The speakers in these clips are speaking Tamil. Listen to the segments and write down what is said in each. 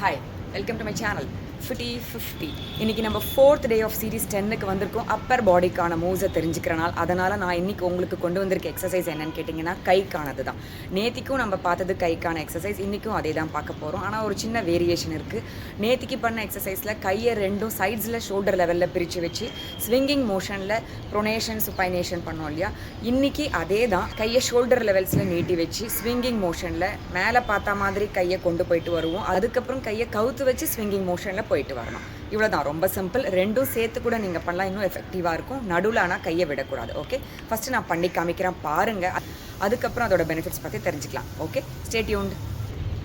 Hi, welcome to my channel Fitty 50. இன்றைக்கி நம்ம 4th day of series 10க்கு வந்திருக்கோம். அப்பர் பாடிக்கான மூவ்ஸை தெரிஞ்சுக்கிறனால அதனால் நான் இன்றைக்கி உங்களுக்கு கொண்டு வந்திருக்க எக்ஸசைஸ் என்னென்னு கேட்டிங்கன்னா கைக்கானது தான். நேத்திக்கும் நம்ம பார்த்தது கைக்கான எக்ஸசைஸ், இன்றைக்கும் அதே தான் பார்க்க போகிறோம். ஆனால் ஒரு சின்ன வேரியேஷன் இருக்குது. நேத்திக்கு பண்ண எக்ஸசைஸில் கையை ரெண்டும் சைட்ஸில் ஷோல்டர் லெவலில் பிரித்து வச்சு ஸ்விங்கிங் மோஷனில் ப்ரொனேஷன் சுப்பைனேஷன் பண்ணோம் இல்லையா. இன்றைக்கி அதே தான் கையை ஷோல்டர் லெவல்ஸில் நீட்டி வச்சு ஸ்விங்கிங் மோஷனில் மேலே பார்த்த மாதிரி கையை கொண்டு போயிட்டு வருவோம். அதுக்கப்புறம் கையை கவுத்து வச்சு ஸ்விங்கிங் மோஷனில் போயிட்டு வரணும். இவ்வளோ தான், ரொம்ப சிம்பிள். ரெண்டும் சேர்த்து கூட நீங்கள் பண்ணலாம், இன்னும் எஃபெக்டிவாக இருக்கும். நடுவில் ஆனால் கையை விடக்கூடாது. ஓகே, ஃபஸ்ட்டு நான் பண்ணி காமிக்கிறேன் பாருங்கள். அதுக்கப்புறம் அதோட பெனிஃபிட்ஸ் பற்றி தெரிஞ்சுக்கலாம். Okay, stay tuned.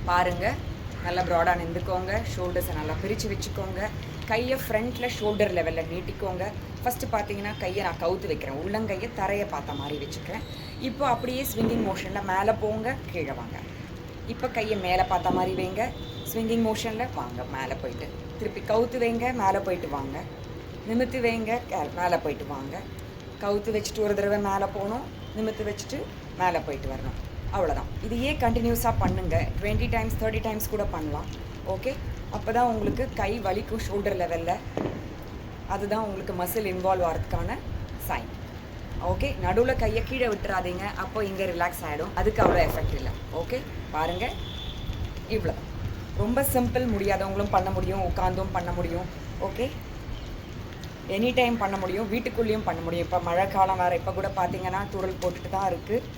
பாருங்கள், நல்லா ப்ராடாக நின்றுக்கோங்க, ஷோல்டர்ஸை நல்லா பிரித்து வச்சுக்கோங்க. கையை ஃப்ரண்ட்டில் ஷோல்டர் லெவலில் நீட்டிக்கோங்க. ஃபஸ்ட்டு பார்த்தீங்கன்னா கையை நான் கவுத்து வைக்கிறேன், உள்ளங்கையை தரையை பார்த்த மாதிரி வச்சுக்கிறேன். இப்போ அப்படியே ஸ்விங்கிங் மோஷனில் மேலே போங்க, கீழே வாங்க. இப்போ கையை மேலே பார்த்த மாதிரி வைங்க, ஸ்விங்கிங் மோஷனில் வாங்க, மேலே போயிட்டு திருப்பி கவுத்து வைங்க, மேலே போயிட்டு வாங்க, நிமித்து வைங்க, மேலே போயிட்டு வாங்க, கவுத்து வச்சுட்டு ஒரு தடவை மேலே போகணும், நிமித்து வச்சுட்டு மேலே போயிட்டு வரணும். அவ்வளோதான். இதையே கண்டினியூஸாக பண்ணுங்கள். 20 times 30 times கூட பண்ணலாம். ஓகே, அப்போ தான் உங்களுக்கு கை வலிக்கும் ஷோல்டர் லெவலில். அதுதான் உங்களுக்கு மசில் இன்வால்வ் ஆகிறதுக்கான சைன். ஓகே, நடுவில் கையை கீழே விட்டுறாதீங்க, அப்போ இங்கே ரிலாக்ஸ் ஆகிடும். அதுக்கு அவ்வளோ எஃபெக்ட் இல்லை. ஓகே, பாருங்கள், இவ்வளோ ரொம்ப சிம்பிள். முடியாதவங்களும் பண்ண முடியும், உட்காந்தும் பண்ண முடியும். ஓகே, எனி டைம் பண்ண முடியும், வீட்டுக்குள்ளேயும் பண்ண முடியும். இப்போ மழை காலம் வேறு, இப்போ கூட பார்த்தீங்கன்னா தூரல் போட்டுட்டு தான் இருக்குது.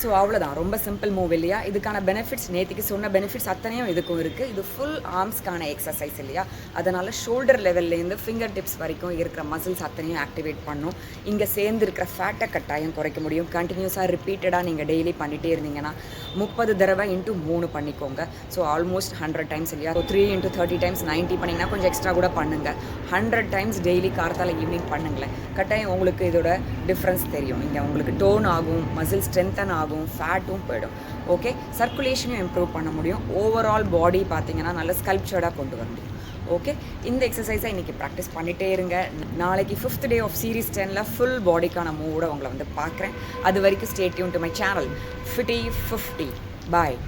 ஸோ அவ்வளோதான், ரொம்ப சிம்பிள் மூவ் இல்லையா. இதுக்கான பெனிஃபிட்ஸ் நேற்றுக்கு சொன்ன பெனிஃபிட்ஸ் அத்தனையும் இதுக்கும் இருக்குது. இது ஃபுல் ஆர்ம்ஸ்க்கான எக்ஸசைஸ் இல்லையா. அதனால் ஷோல்டர் லெவல்லேருந்து ஃபிங்கர் டிப்ஸ் வரைக்கும் இருக்கிற மசில்ஸ் அத்தனையும் ஆக்டிவேட் பண்ணும். இங்கே சேர்ந்து இருக்கிற ஃபேட்டை கட்டாயம் குறைக்க முடியும். கண்டினியூஸாக ரிப்பீட்டடாக நீங்கள் டெய்லி பண்ணிகிட்டே இருந்தீங்கன்னா 30 தடவை × 3 பண்ணிக்கோங்க. ஸோ ஆல்மோஸ்ட் 100 times இல்லையா. ஸோ 3 × 30 times 90 பண்ணிங்கன்னா கொஞ்சம் எக்ஸ்ட்ரா கூட பண்ணுங்கள். 100 times டெய்லி கார்த்தால ஈவினிங் பண்ணுங்களேன். கட்டாயம் உங்களுக்கு இதோட டிஃப்ரென்ஸ் தெரியும். இங்கே உங்களுக்கு டோன் ஆகும், மசில் ஸ்ட்ரென்தன் ஆகும், ஃபேட்டும் போயிடும். ஓகே, சர்க்குலேஷனையும் இம்ப்ரூவ் பண்ண முடியும். ஓவரால் பாடி பார்த்தீங்கன்னா நல்ல ஸ்கல்ப்சர்டாக கொண்டு வர முடியும். ஓகே, இந்த எக்ஸசைஸை இன்றைக்கி ப்ராக்டிஸ் பண்ணிகிட்டே இருங்க. நாளைக்கு 5th day of series 10ல் ஃபுல் பாடிக்கான மூவோட உங்களை வந்து பார்க்குறேன். அது வரைக்கும் stay tuned to my channel Fitty 50. Bye.